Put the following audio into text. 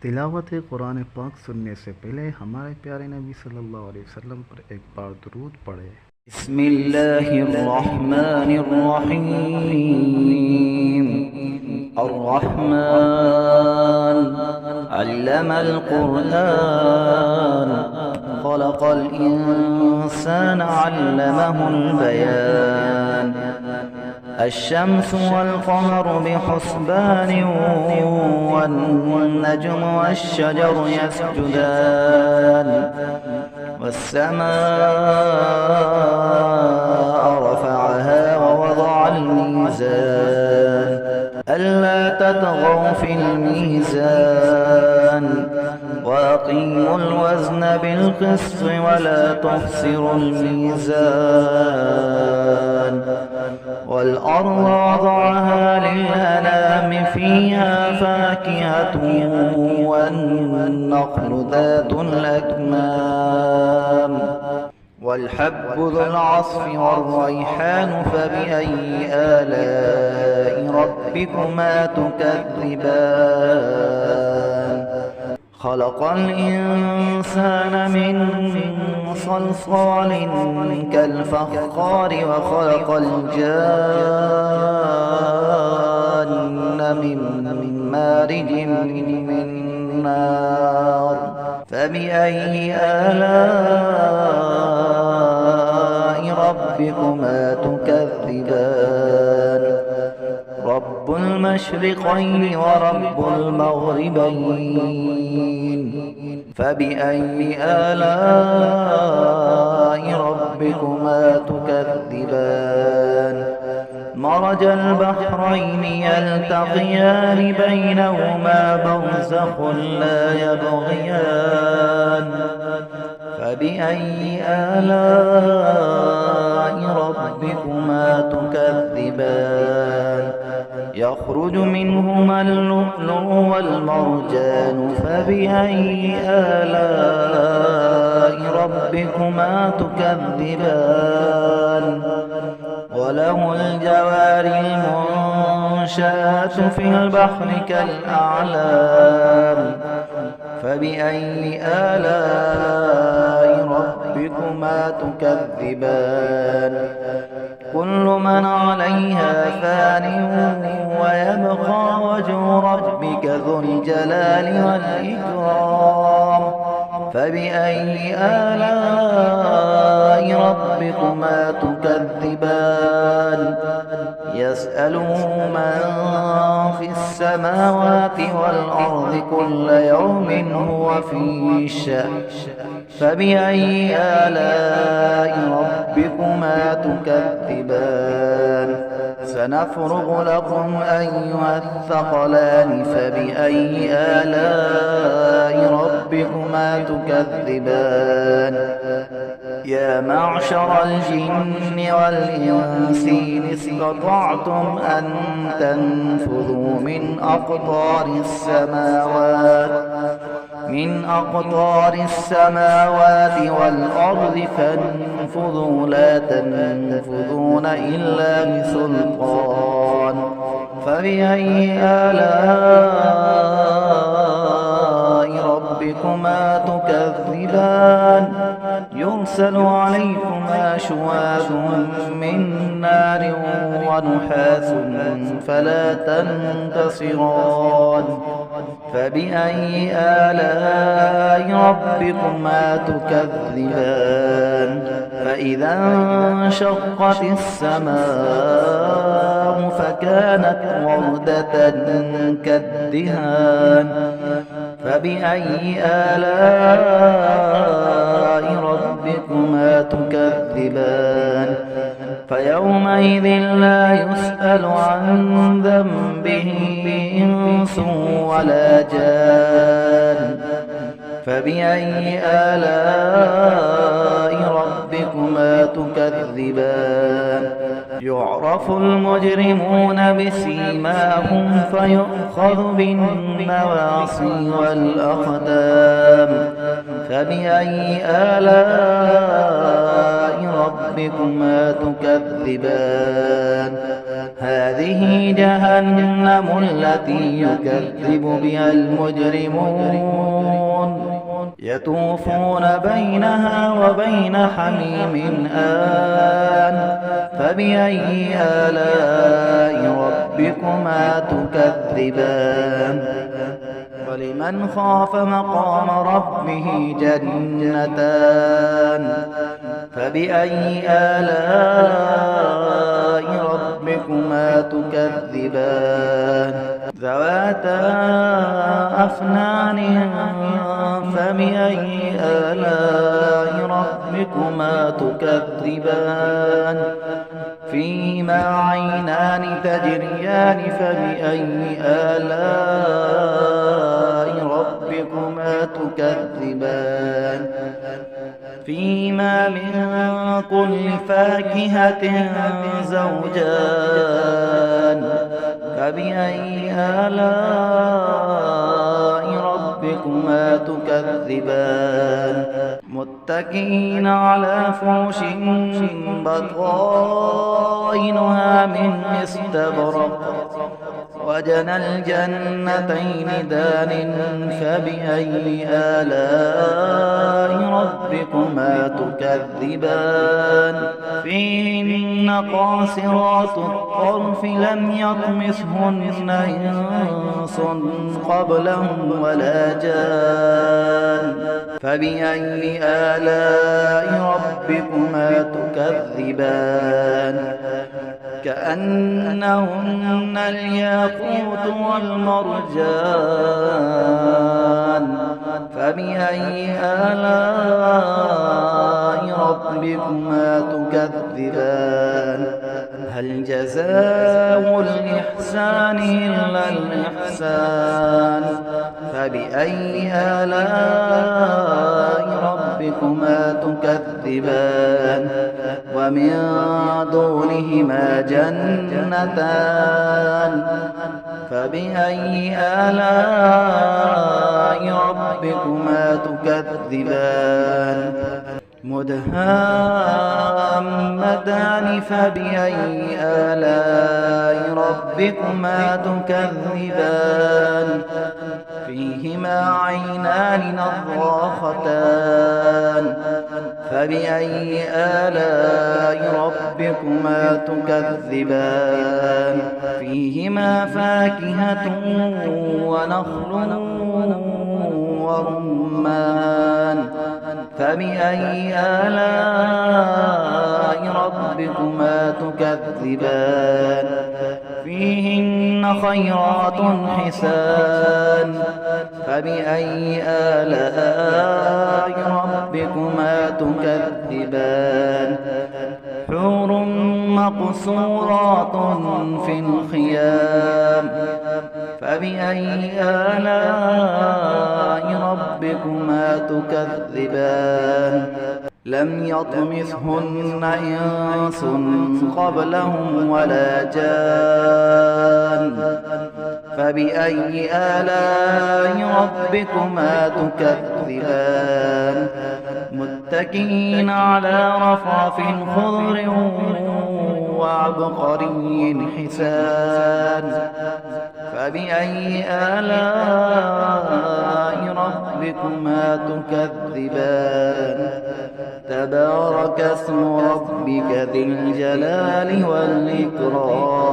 तिलावत कुरान पाक सुनने से पहले हमारे प्यारे नबी सल्लल्लाहु अलैहि वसल्लम पर एक बार दुरूद पढ़े। बिस्मिल्लाहिर्रहमानिर्रहीम। अर्रहमान अल्लमल कुरआन खलक़ल इंसान अल्लमहुल बयान। الشمس والقمر بحسبان والنجم والشجر يسجدان والسماء رفعها ووضع الميزان ألا تطغوا في الميزان وأقيموا الوزن بالقسط ولا تخسروا الميزان والأرض وضعها للأنام فيها فاكهة والنخل ذات الأكمام والحب ذو العصف والريحان فبأي آلاء ربكما تكذبان خلق الإنسان من صلصال كالفخار وخلق الجان من مارج من نار فبأي آلاء ربكما تكذبان رب المشرقين ورب المغربين فبأي آلاء ربكما تكذبان مرج البحرين يلتقيان بينهما برزخ لا يبغيان فبأي آلاء ربكما تكذبان يخرج منهما اللؤلؤ والمرجان فبأي آلاء ربكما تكذبان وله الجوار المنشآت في البحر كالأعلام فبأي آلاء ربكما تكذبان كل من عليها فان ويبقى وجه ربك ذو الجلال والإكرام فبأي آلاء ربكما تكذبان يسأله من في السماوات والأرض كل يوم هو في شأن فبأي آلاء ربكما تكذبان سنفرغ لكم أيها الثقلان فبأي آلاء ربكما تكذبان يا معشر الجن والإنس إن استطعتم أن تنفذوا من أقطار السماوات والأرض فانفذوا لا تنفذون إلا بسلطان فبأي آلاء ربكما تكذبان يرسل عليكما شواظ من نار ونحاس فلا تنتصران فبأي آلاء ربكما تكذبان فإذا انشقت السماء فكانت وردة كالدهان فبأي آلاء ربكما تكذبان فيومئذ لا يسأل عن ذنبه إنس ولا جان فبأي آلاء ربكما تكذبان يعرف المجرمون بسيماهم فيؤخذ بالنواصي والأقدام فبأي آلاء ربكما تكذبان هذه جهنم التي يكذب بها المجرمون يطوفون بينها وبين حميم آن فبأي آلاء ربكما تكذبان ولمن خاف مقام ربه جنتان فبأي آلاء ربكما تكذبان ذواتا أفنان فبأي آلاء ربكما تكذبان فيهما عينان تجريان فبأي آلاء ربكما تكذبان فيهما من كل فاكهة زوجان فبأي آلاء ربكما تكذبان متكئين على فرش بطائنها من استبرق وجنى الجنتين دان فبأي آلاء ربكما تكذبان فيهن قاصرات الطرف لم يطمثهن إنس قبلهم ولا جان فبأي آلاء ربكما تكذبان كأنهن الياقوت والمرجان فبأي آلاء ربكما تكذبان هل جزاء الإحسان إلا الإحسان فبأي آلاء ربكما تكذبان ومن دونهما جنتان فبأي آلاء ربكما تكذبان مدهامتان فبأي آلاء ربكما تكذبان فيهما عينان نضاختان فبأي آلاء ربكما تكذبان فيهما فاكهة ونخل ورمان فبأي آلاء ربكما تكذبان فيهن خيرات حسان فبأي آلاء ربكما تكذبان حور مقصورات في الخيام فبأي آلاء ربكما تكذبان لم يطمثهن إنس قبلهم ولا جان فبأي آلاء ربكما تكذبان متكئين على رفرف خضر وعبقري حسان فبأي آلاء ربكما تكذبان تبارك اسم ربك ذي الجلال والإكرام